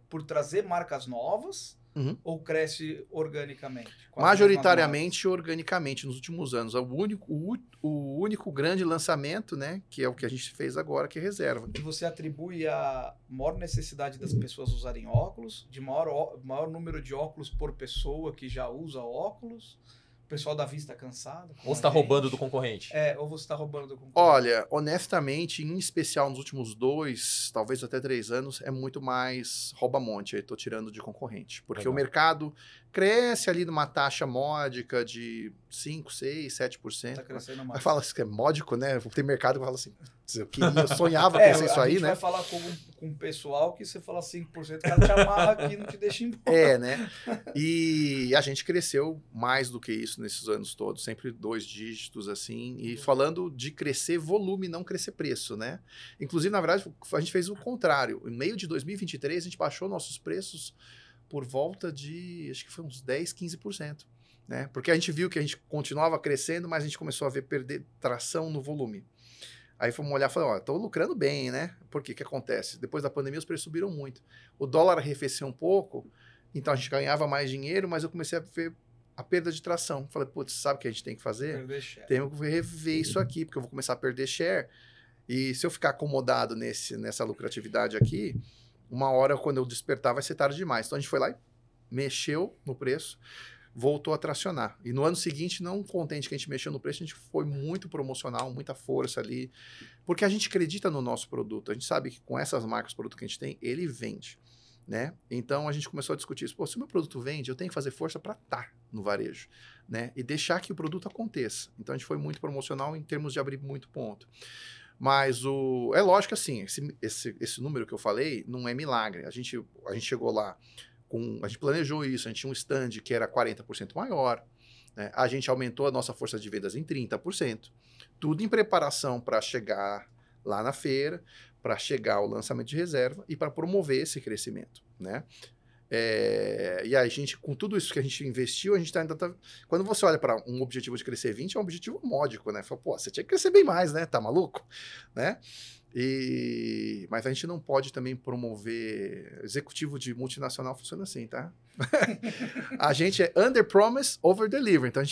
por trazer marcas novas? Ou cresce organicamente? Majoritariamente organicamente nos últimos anos. O único grande lançamento, né, que é o que a gente fez agora, que é reserva. E você atribui a maior necessidade das pessoas usarem óculos, de maior número de óculos por pessoa que já usa óculos? O pessoal da vista cansado? Ou você está roubando do concorrente? Ou você está roubando do concorrente. Olha, honestamente, em especial nos últimos 2, talvez até 3 anos, é muito mais rouba-monte. Estou tirando de concorrente. Porque o mercado cresce ali numa taxa módica de 5, 6, 7%. Tá crescendo Aí mais. fala assim, que é módico, né? Tem mercado que fala assim, eu sonhava crescer isso a aí, gente né? vai falar com o pessoal que você fala 5%, o cara te amarra aqui e não te deixa embora. Né? E a gente cresceu mais do que isso nesses anos todos, sempre 2 dígitos, assim, e falando de crescer volume, não crescer preço, né? Inclusive, na verdade, a gente fez o contrário. Em meio de 2023, a gente baixou nossos preços por volta de, acho que foi uns 10, 15%. Né? Porque a gente viu que a gente continuava crescendo, mas a gente começou a ver perder tração no volume. Aí fomos olhar e falaram, ó, estou lucrando bem, né? Por que que acontece? Depois da pandemia, os preços subiram muito. O dólar arrefeceu um pouco, então a gente ganhava mais dinheiro, mas eu comecei a ver a perda de tração. Falei, putz, sabe o que a gente tem que fazer? Temos que rever isso aqui, porque eu vou começar a perder share. E se eu ficar acomodado nessa lucratividade aqui, uma hora, quando eu despertar, vai ser tarde demais. Então a gente foi lá e mexeu no preço, voltou a tracionar. E no ano seguinte, não contente que a gente mexeu no preço, a gente foi muito promocional, muita força ali, porque a gente acredita no nosso produto. A gente sabe que com essas marcas, o produto que a gente tem, ele vende. Né? Então a gente começou a discutir isso. Pô, se o meu produto vende, eu tenho que fazer força para estar no varejo, né? E deixar que o produto aconteça. Então a gente foi muito promocional em termos de abrir muito ponto. Mas é lógico assim, esse número que eu falei não é milagre. A gente chegou lá, a gente planejou isso, a gente tinha um stand que era 40% maior, né? A gente aumentou a nossa força de vendas em 30%. Tudo em preparação para chegar lá na feira, para chegar ao lançamento de reserva e para promover esse crescimento, né? E a gente, com tudo isso que a gente investiu, a gente ainda tá... Quando você olha para um objetivo de crescer 20, é um objetivo módico, né? Fala, pô, você tinha que crescer bem mais, né? Tá maluco? Né? Mas a gente não pode também promover... Executivo de multinacional funciona assim, tá? A gente é under promise, over deliver. Então a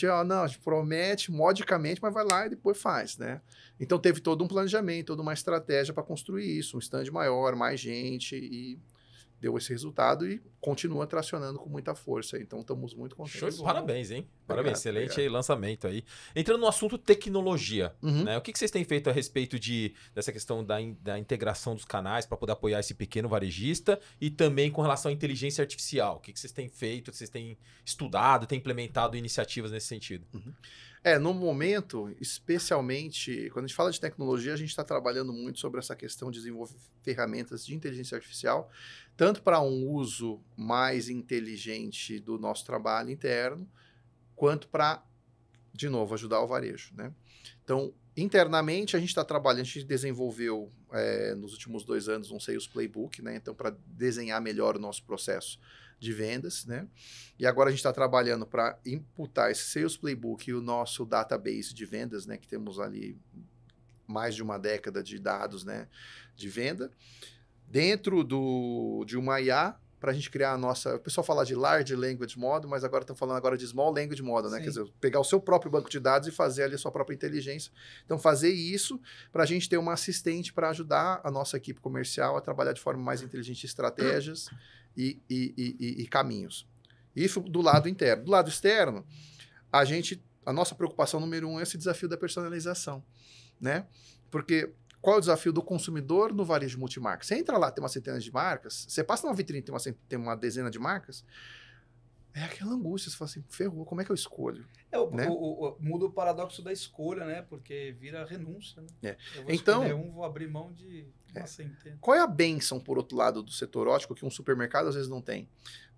gente promete modicamente, mas vai lá e depois faz, né? Então teve todo um planejamento, toda uma estratégia para construir isso, um stand maior, mais gente, e deu esse resultado e continua tracionando com muita força. Então estamos muito contentes. Show de parabéns, hein? Parabéns, excelente obrigado. Lançamento aí. Entrando no assunto tecnologia, né? O que vocês têm feito a respeito dessa questão da integração dos canais para poder apoiar esse pequeno varejista e também com relação à inteligência artificial? O que vocês têm feito? Vocês têm estudado, têm implementado iniciativas nesse sentido? No momento, especialmente, quando a gente fala de tecnologia, a gente está trabalhando muito sobre essa questão de desenvolver ferramentas de inteligência artificial, tanto para um uso mais inteligente do nosso trabalho interno, quanto para, de novo, ajudar o varejo, né? Então, internamente, a gente está trabalhando, a gente desenvolveu nos últimos 2 anos um Sales Playbook, né? Então, para desenhar melhor o nosso processo de vendas, né? E agora a gente está trabalhando para imputar esse Sales Playbook e o nosso database de vendas, né? Que temos ali mais de uma década de dados, né? De venda, dentro de uma IA, para a gente criar a nossa... O pessoal fala de Large Language Model, mas agora estão falando agora de Small Language Model, né? Quer dizer, pegar o seu próprio banco de dados e fazer ali a sua própria inteligência. Então, fazer isso para a gente ter uma assistente para ajudar a nossa equipe comercial a trabalhar de forma mais inteligente estratégias e caminhos. Isso do lado interno. Do lado externo, a nossa preocupação número 1 é esse desafio da personalização, né? Porque qual é o desafio do consumidor no varejo multimarca? Você entra lá, tem uma centena de marcas, você passa numa vitrine, tem uma dezena de marcas, é aquela angústia, você fala assim, ferrou, como é que eu escolho? Né? Muda o paradoxo da escolha, né? Porque vira renúncia, né? Eu vou então, escolher vou abrir mão de uma centena. Qual é a bênção, por outro lado, do setor ótico que um supermercado às vezes não tem?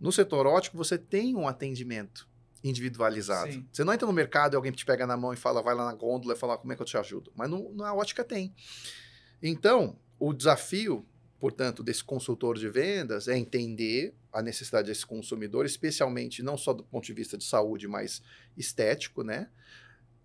No setor ótico, você tem um atendimento individualizado. Sim. Você não entra no mercado e alguém te pega na mão e fala, vai lá na gôndola e fala, como é que eu te ajudo? Mas na ótica tem. Então, o desafio, portanto, desse consultor de vendas é entender a necessidade desse consumidor, especialmente não só do ponto de vista de saúde, mas estético, né?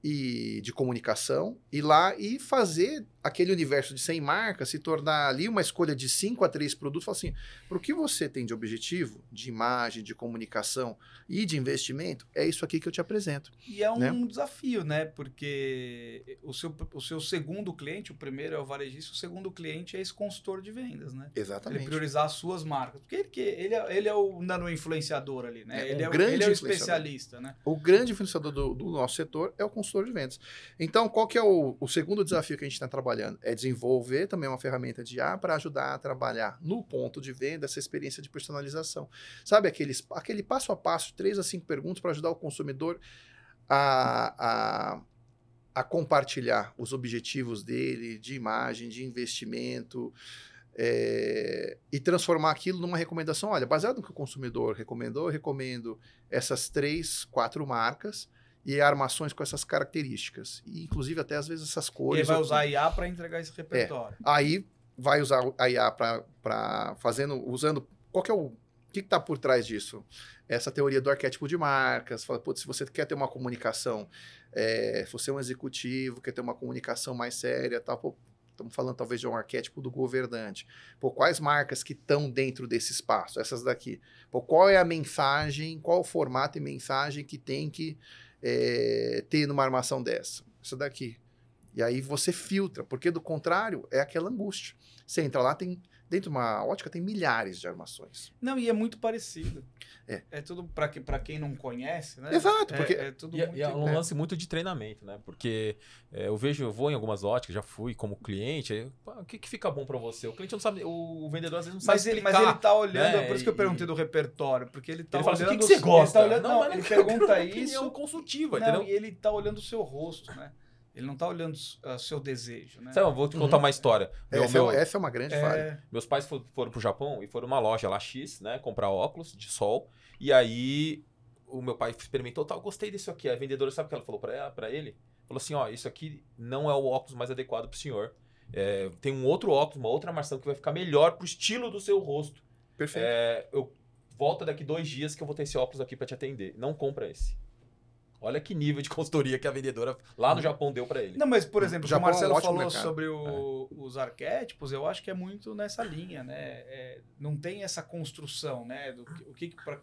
E de comunicação, ir lá e fazer aquele universo de 100 marcas se tornar ali uma escolha de 5 a 3 produtos. Fala assim, para o que você tem de objetivo, de imagem, de comunicação e de investimento, é isso aqui que eu te apresento. E é um desafio, né? Porque o seu segundo cliente, o primeiro é o varejista, o segundo cliente é esse consultor de vendas, né? Exatamente. Ele priorizar as suas marcas. Porque ele é o nano-influenciador ali, né? Ele é o especialista, né? O grande influenciador do nosso setor é o consultor de vendas. Então, qual que é o segundo desafio que a gente está trabalhando? trabalhando? É desenvolver também uma ferramenta de IA para ajudar a trabalhar no ponto de venda essa experiência de personalização. Sabe aquele passo a passo, 3 a 5 perguntas para ajudar o consumidor a compartilhar os objetivos dele, de imagem, de investimento, e transformar aquilo numa recomendação. Olha, baseado no que o consumidor recomendou, eu recomendo essas 3, 4 marcas e armações com essas características. E, inclusive, até às vezes essas E cores. ele vai usar a IA para entregar esse repertório. Aí vai usar a IA usando. O que está por trás disso? Essa teoria do arquétipo de marcas. Fala, putz, se você quer ter uma comunicação, se você é um executivo, quer ter uma comunicação mais séria, tal, pô, estamos falando talvez de um arquétipo do governante. Pô, quais marcas que estão dentro desse espaço? Essas daqui. Pô, qual é a mensagem, qual o formato e mensagem que tem que ter numa armação dessa? Essa daqui. E aí você filtra, porque do contrário é aquela angústia. Você entra lá, dentro de uma ótica tem milhares de armações. Não, e é muito parecido. É. É tudo para quem não conhece, né? Exato, porque é tudo E muito é um lance muito de treinamento, né? Porque eu vou em algumas óticas, já fui como cliente, o que fica bom para você? O cliente não sabe, o vendedor às vezes não sabe explicar. Mas ele tá olhando, né? é por isso que eu perguntei do repertório, porque ele tá ele fala olhando... assim, o que você gosta? Ele, tá olhando, não, ele pergunta opinião isso... consultiva, Não, entendeu? e ele tá olhando o seu rosto, né? Ele não tá olhando o seu desejo, né? Sabe, eu vou te contar uma história. essa é uma grande falha. Meus pais foram pro Japão e foram numa loja lá X, né? Comprar óculos de sol. E aí o meu pai experimentou, tal, gostei disso aqui. A vendedora, sabe o que ela falou pra ele? Falou assim, ó, isso aqui não é o óculos mais adequado pro senhor. Tem um outro óculos, uma outra armação que vai ficar melhor pro estilo do seu rosto. Perfeito. Eu volto daqui 2 dias que eu vou ter esse óculos aqui pra te atender. Não compra esse. Olha que nível de consultoria que a vendedora lá no Japão deu para ele. Não, mas, por exemplo, o Japão Marcelo é um ótimo falou mercado. sobre os arquétipos, eu acho que é muito nessa linha, né? Não tem essa construção, né?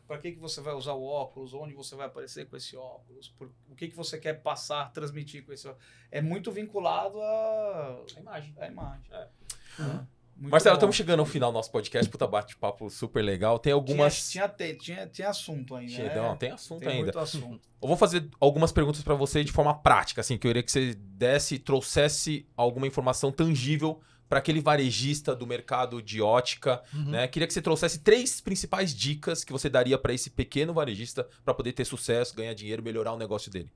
Para que você vai usar o óculos, onde você vai aparecer com esse óculos, o que você quer passar, transmitir com esse óculos. É muito vinculado à imagem. Marcelo, bom. estamos chegando ao final do nosso podcast. Puta, bate-papo super legal. Tem algumas... Tinha assunto ainda, né? Não, tem assunto Tem ainda. muito assunto. Eu vou fazer algumas perguntas para você de forma prática, assim, que eu queria que você trouxesse alguma informação tangível para aquele varejista do mercado de ótica, né? Queria que você trouxesse 3 principais dicas que você daria para esse pequeno varejista para poder ter sucesso, ganhar dinheiro, melhorar o negócio dele.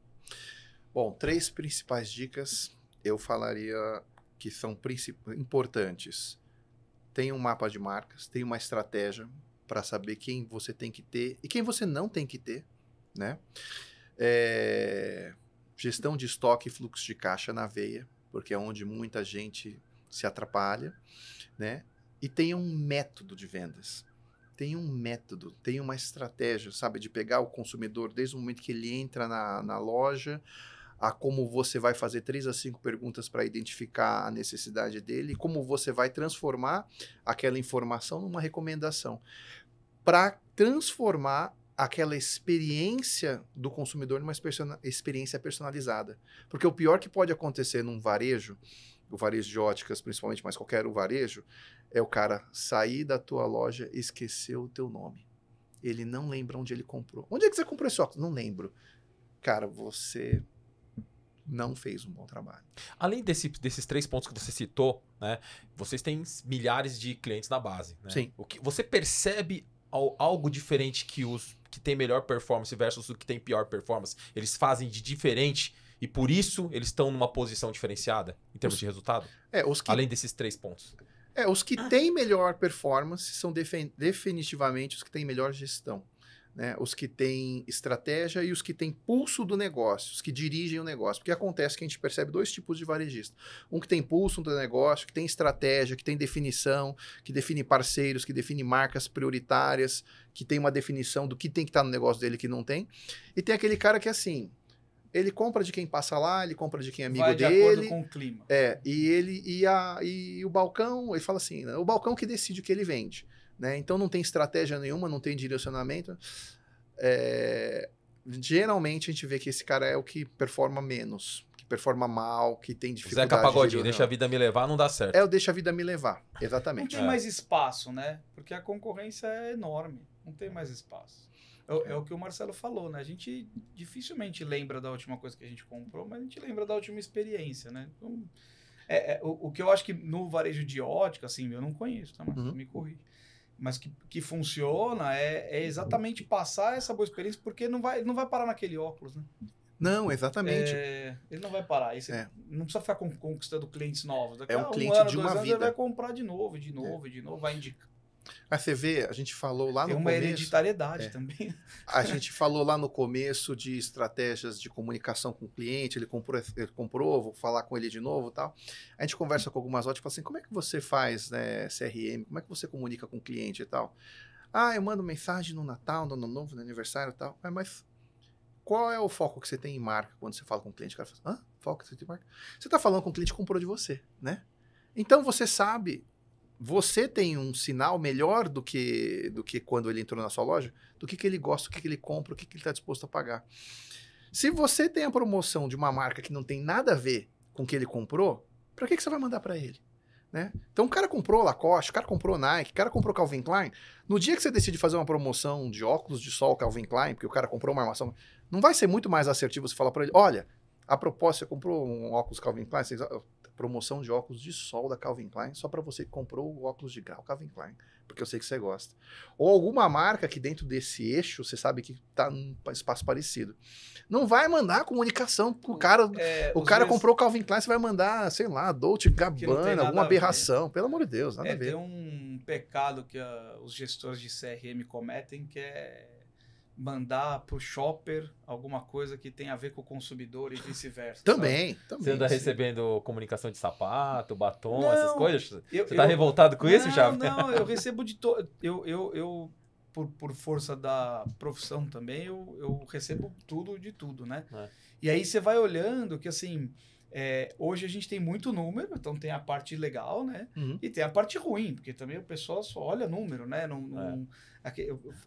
Bom, 3 principais dicas eu falaria que são importantes. Tem um mapa de marcas, tem uma estratégia para saber quem você tem que ter e quem você não tem que ter, né? Gestão de estoque e fluxo de caixa na veia, porque é onde muita gente se atrapalha, né? E tem um método de vendas. Tem um método, tem uma estratégia, sabe? De pegar o consumidor desde o momento que ele entra na loja, a como você vai fazer 3 a 5 perguntas para identificar a necessidade dele e como você vai transformar aquela informação numa recomendação para transformar aquela experiência do consumidor numa experiência personalizada. Porque o pior que pode acontecer num varejo, o varejo de óticas principalmente, mas qualquer varejo, é o cara sair da tua loja e esquecer o teu nome. Ele não lembra onde ele comprou. Onde é que você comprou esse óculos? Não lembro. Cara, você não fez um bom trabalho. Além desses 3 pontos que você citou, né, vocês têm milhares de clientes na base. Né? Sim. O que você percebe algo diferente que os que tem melhor performance versus os que tem pior performance? Eles fazem de diferente e por isso eles estão numa posição diferenciada em termos de resultado? Além desses 3 pontos. Os que têm melhor performance são definitivamente os que têm melhor gestão. Né, os que têm estratégia e os que têm pulso do negócio, os que dirigem o negócio. Porque acontece que a gente percebe 2 tipos de varejista. Um que tem pulso do negócio, que tem estratégia, que tem definição, que define parceiros, que define marcas prioritárias, que tem uma definição do que tem que estar no negócio dele e que não tem. E tem aquele cara que, assim, ele compra de quem passa lá, ele compra de quem é amigo Vai de dele. acordo com o clima. E o balcão, ele fala assim, né, o balcão que decide o que ele vende. Né? Então não tem estratégia nenhuma, não tem direcionamento. Geralmente a gente vê que esse cara é o que performa menos, que performa mal, que tem dificuldade. Zeca Pagodinho, deixa a vida me levar, não dá certo. O deixa a vida me levar, Não exatamente. tem mais espaço, né? Porque a concorrência é enorme. Não tem mais espaço. É o que o Marcelo falou, né? A gente dificilmente lembra da última coisa que a gente comprou, mas a gente lembra da última experiência, né? Então, O que eu acho que no varejo de ótica, assim, eu não conheço, tá? Mas me corrija. Mas que funciona é exatamente passar essa boa experiência, porque não vai parar naquele óculos, né? Não, exatamente. Ele não vai parar. Aí você não precisa ficar conquistando clientes novos. Daqui um a cliente ano, de 2 uma anos, vida. ele vai comprar de novo, vai indicar. Mas você vê, a gente falou lá Tem no uma começo... hereditariedade também. A gente falou lá no começo de estratégias de comunicação com o cliente, ele comprou, vou falar com ele de novo e tal. A gente conversa com algumas óticas, fala assim, como é que você faz, né, CRM, como é que você comunica com o cliente e tal? Ah, eu mando mensagem no Natal, no Ano Novo, no aniversário e tal. Mas qual é o foco que você tem em marca quando você fala com o cliente? O cara fala, foco que você tem em marca? Você está falando com o cliente que comprou de você, né? Então você sabe... Você tem um sinal melhor do que quando ele entrou na sua loja, do que ele gosta, o que ele compra, o que ele está disposto a pagar. Se você tem a promoção de uma marca que não tem nada a ver com o que ele comprou, para que você vai mandar para ele? Né? Então o cara comprou Lacoste, o cara comprou Nike, o cara comprou Calvin Klein. No dia que você decide fazer uma promoção de óculos de sol Calvin Klein, porque o cara comprou uma armação, não vai ser muito mais assertivo você falar para ele, olha, a propósito, você comprou um óculos Calvin Klein, promoção de óculos de sol da Calvin Klein, só para você que comprou o óculos de grau Calvin Klein, porque eu sei que você gosta. Ou alguma marca que dentro desse eixo, você sabe que está num espaço parecido. Não vai mandar comunicação pro cara. O cara comprou o Calvin Klein, você vai mandar, sei lá, Dolce Gabbana, alguma aberração. Pelo amor de Deus, nada a ver. Tem um pecado que os gestores de CRM cometem, que é mandar pro shopper alguma coisa que tem a ver com o consumidor e vice-versa. Também. Você anda recebendo comunicação de sapato, batom, não, essas coisas? Você tá revoltado com isso, Chave? Não, eu recebo de todo. Eu por força da profissão também, eu recebo tudo de tudo, né? E aí você vai olhando que, assim, hoje a gente tem muito número, então tem a parte legal, né? E tem a parte ruim, porque também o pessoal só olha número, né?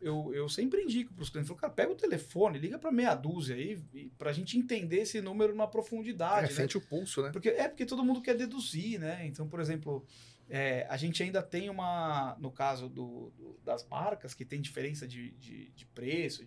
Eu sempre indico para os clientes, falo, cara, pega o telefone, liga para meia dúzia aí, para a gente entender esse número numa profundidade. Sente o pulso, né? Porque todo mundo quer deduzir, né? Então, por exemplo, a gente ainda tem no caso das marcas, que tem diferença de preço,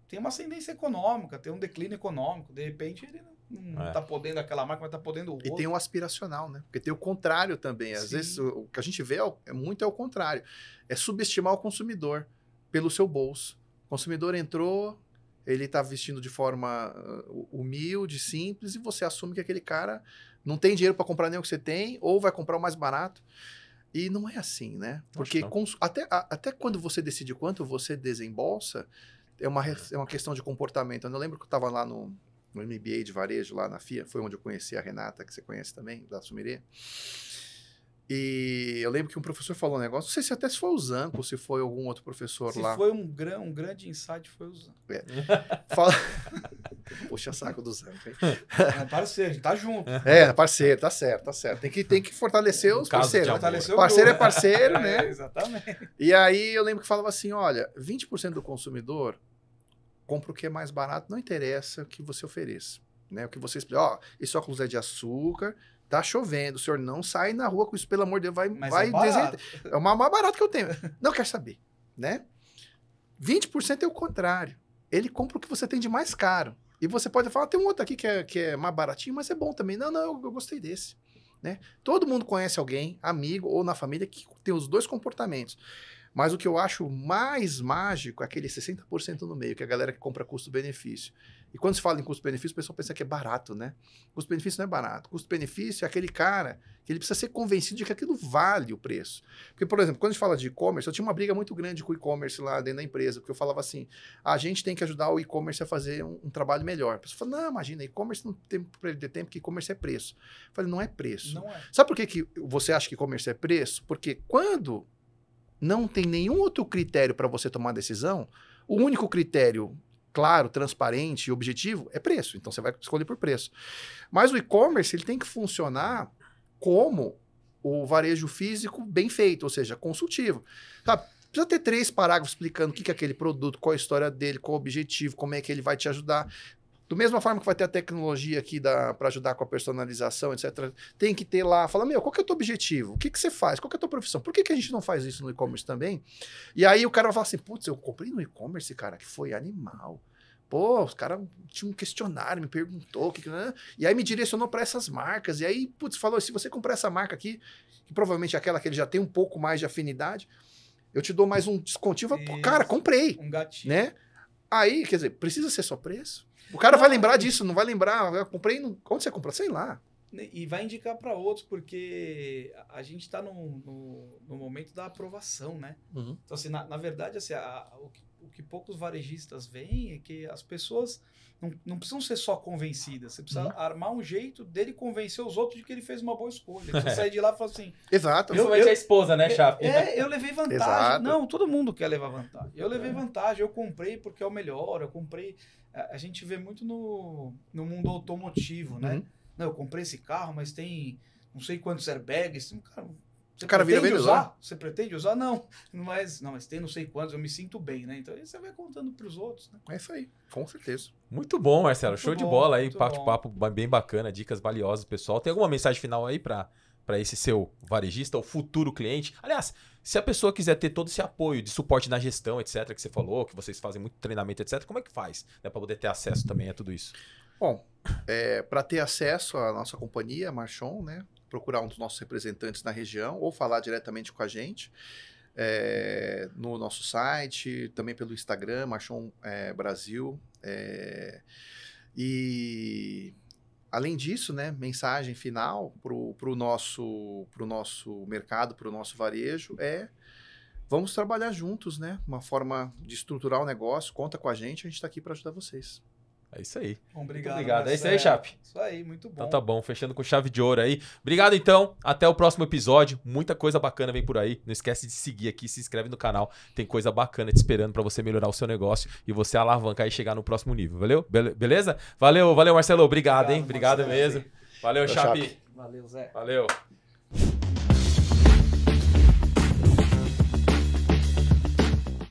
tem uma ascendência econômica, tem um declínio econômico, de repente ele não está podendo aquela marca, mas está podendo o outro. E tem o aspiracional, né? Porque tem o contrário também. Às vezes o que a gente vê muito é o contrário. É subestimar o consumidor pelo seu bolso. O consumidor entrou, ele está vestindo de forma humilde, simples, e você assume que aquele cara não tem dinheiro para comprar nem o que você tem, ou vai comprar o mais barato. E não é assim, né? Porque até quando você decide quanto você desembolsa, é uma questão de comportamento. Eu lembro que eu estava lá no MBA de varejo, lá na FIA, foi onde eu conheci a Renata, que você conhece também, da Sumirê. E eu lembro que um professor falou um negócio, não sei se até se foi o Zanco, ou se foi algum outro professor lá. Se foi um grande insight, foi o Zanco. Puxa saco do Zanco, hein? É parceiro, a gente tá junto. Parceiro, tá certo. Tem que fortalecer os parceiros. Parceiro é parceiro, né? Exatamente. E aí eu lembro que falava assim, olha, 20% do consumidor compra o que é mais barato, não interessa o que você ofereça. Né? O que você explica, esse óculos é de açúcar, tá chovendo, o senhor não sai na rua com isso, pelo amor de Deus, vai é o mais barato que eu tenho. Não quer saber, né? 20% é o contrário. Ele compra o que você tem de mais caro. E você pode falar, tem um outro aqui que é mais baratinho, mas é bom também. Não, eu gostei desse. Né? Todo mundo conhece alguém, amigo ou na família, que tem os dois comportamentos. Mas o que eu acho mais mágico é aquele 60% no meio, que é a galera que compra custo-benefício. E quando se fala em custo-benefício, o pessoal pensa que é barato, né? Custo-benefício não é barato. Custo-benefício é aquele cara que ele precisa ser convencido de que aquilo vale o preço. Porque, por exemplo, quando a gente fala de e-commerce, eu tinha uma briga muito grande com o e-commerce lá dentro da empresa, porque eu falava assim, a gente tem que ajudar o e-commerce a fazer um trabalho melhor. A pessoa fala, não, imagina, e-commerce não tem que perder tempo, porque e-commerce é preço. Eu falei, não é preço. Não é. Sabe por que você acha que e-commerce é preço? Porque quando não tem nenhum outro critério para você tomar decisão, o único critério claro, transparente e objetivo é preço. Então você vai escolher por preço. Mas o e-commerce ele tem que funcionar como o varejo físico bem feito, ou seja, consultivo. Sabe? Precisa ter 3 parágrafos explicando o que é aquele produto, qual a história dele, qual o objetivo, como é que ele vai te ajudar. Do mesma forma que vai ter a tecnologia aqui para ajudar com a personalização, etc. Tem que ter lá, fala, qual que é o teu objetivo? O que você faz? Qual que é a tua profissão? Por que a gente não faz isso no e-commerce também? E aí o cara vai falar assim, putz, eu comprei no e-commerce, cara, que foi animal. Pô, os caras tinham um questionário, me perguntou o que, né? E aí me direcionou para essas marcas. E aí, putz, falou: se você comprar essa marca aqui, que provavelmente é aquela que ele já tem um pouco mais de afinidade, eu te dou mais um descontinho. Pô, cara, comprei. Um gatinho. Né? Aí, quer dizer, precisa ser só preço? O cara vai lembrar disso, não vai lembrar. Eu comprei. Onde você comprou? Sei lá. E vai indicar para outros, porque a gente está no momento da aprovação, né? Uhum. Então, assim, na verdade, assim, o que poucos varejistas veem é que as pessoas não precisam ser só convencidas. Você precisa armar um jeito dele convencer os outros de que ele fez uma boa escolha. Ele precisa sair de lá e falar assim... Exato. Principalmente a esposa, né, Chape? Eu levei vantagem. Exato. Não, todo mundo quer levar vantagem. Eu levei vantagem, eu comprei porque é o melhor, eu comprei... A gente vê muito no mundo automotivo, né? Não, eu comprei esse carro, mas tem não sei quantos airbags. Cara, o cara vira vendedor. Você pretende usar? Não, mas tem não sei quantos, eu me sinto bem, né? Então aí você vai contando para os outros, né? É isso aí, com certeza. Muito bom, Marcelo. Show de bola aí, papo bom. bem bacana, dicas valiosas, pessoal. Tem alguma mensagem final aí para esse seu varejista, ou futuro cliente? Aliás, se a pessoa quiser ter todo esse apoio de suporte na gestão, etc., que você falou, que vocês fazem muito treinamento, etc., como é que faz? Né, para poder ter acesso também a tudo isso? Bom, para ter acesso à nossa companhia, Marchon, né, procurar um dos nossos representantes na região ou falar diretamente com a gente no nosso site, também pelo Instagram, Marchon Brasil. E além disso, né, mensagem final para o nosso mercado, para o nosso varejo vamos trabalhar juntos, né? Uma forma de estruturar o negócio, conta com a gente está aqui para ajudar vocês. É isso aí. Bom, obrigado. Obrigado. É isso aí, Chape. Isso aí, muito bom. Então tá bom, fechando com chave de ouro aí. Obrigado então, até o próximo episódio. Muita coisa bacana vem por aí. Não esquece de seguir aqui, se inscreve no canal. Tem coisa bacana te esperando pra você melhorar o seu negócio e você alavancar e chegar no próximo nível, valeu? Beleza? Valeu, Marcelo. Obrigado, hein? Obrigado mesmo. Valeu, Chape. Valeu, Zé. Valeu.